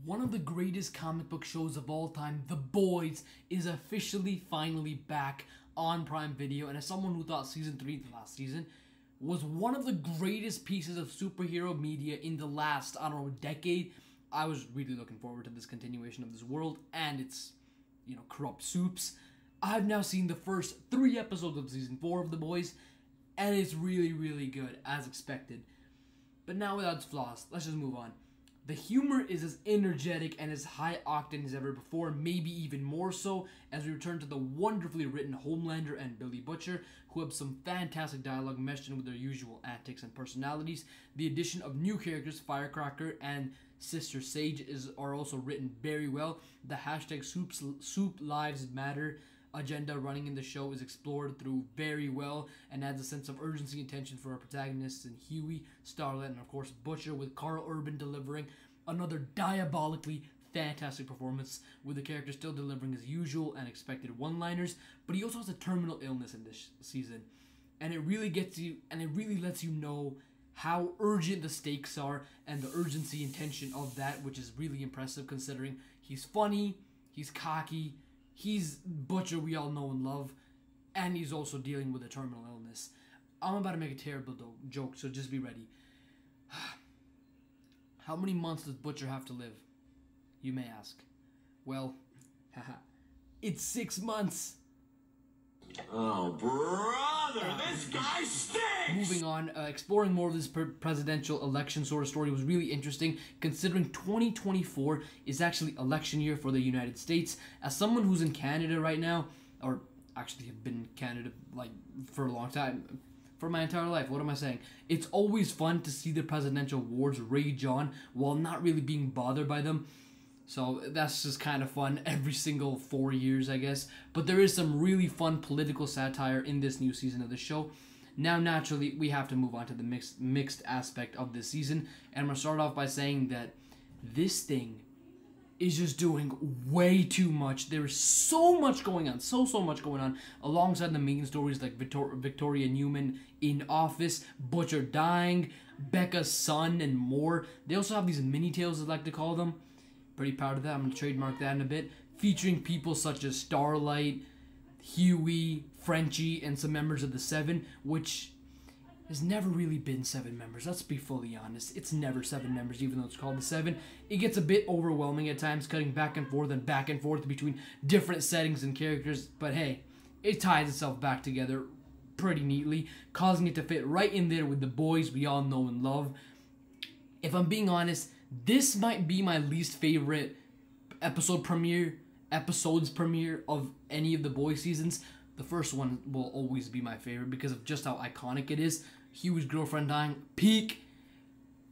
One of the greatest comic book shows of all time, The Boys, is officially finally back on Prime Video. And as someone who thought Season 3, the last season, was one of the greatest pieces of superhero media in the last, I don't know, decade, I was really looking forward to this continuation of this world and its, corrupt Supes. I've now seen the first 3 episodes of Season 4 of The Boys, and it's really, really good, as expected. But now without its flaws, let's just move on. The humor is as energetic and as high octane as ever before, maybe even more so, as we return to the wonderfully written Homelander and Billy Butcher, who have some fantastic dialogue meshed in with their usual antics and personalities. The addition of new characters, Firecracker and Sister Sage, are also written very well. The hashtag Soup Lives Matter agenda running in the show is explored through very well and adds a sense of urgency and tension for our protagonists in Huey, Starlet, and of course Butcher, with Carl Urban delivering another diabolically fantastic performance, with the character still delivering his usual and expected one-liners, but he also has a terminal illness in this season, and it really gets you, and it really lets you know how urgent the stakes are and the urgency and tension of that, which is really impressive considering he's funny, he's cocky, he's Butcher we all know and love, and he's also dealing with a terminal illness. I'm about to make a terrible joke, so just be ready. How many months does Butcher have to live? You may ask. Well, it's 6 months. Oh, brother, this guy stinks! Moving on, exploring more of this presidential election sort of story was really interesting, considering 2024 is actually election year for the United States. As someone who's in Canada right now, or actually have been in Canada for a long time, for my entire life, what am I saying? It's always fun to see the presidential wars rage on while not really being bothered by them. So that's just kind of fun every single 4 years, I guess. But there is some really fun political satire in this new season of the show. Now, naturally, we have to move on to the mixed aspect of this season. And I'm going to start off by saying that this thing is just doing way too much. There is so much going on, so much going on, alongside the main stories like Victoria Newman in Office, Butcher dying, Becca's son, and more. They also have these mini-tales, I like to call them. Pretty proud of that. I'm going to trademark that in a bit. Featuring people such as Starlight, Huey, Frenchie, and some members of the Seven, which has never really been 7 members. Let's be fully honest. It's never 7 members, even though it's called the Seven. It gets a bit overwhelming at times, cutting back and forth between different settings and characters. But hey, it ties itself back together pretty neatly, causing it to fit right in there with the boys we all know and love. If I'm being honest, this might be my least favorite episodes premiere of any of the Boys seasons. The first one will always be my favorite because of just how iconic it is. Huey's girlfriend dying, peak.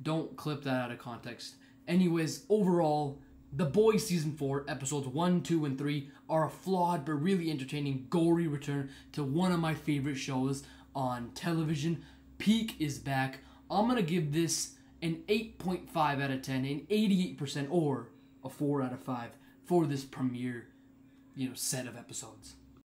Don't clip that out of context. Anyways, overall, The Boys Season 4, episodes 1, 2, and 3 are a flawed but really entertaining, gory return to one of my favorite shows on television. Peak is back. I'm going to give this an 8.5 out of 10, an 88%, or a 4 out of 5 for this premiere, set of episodes.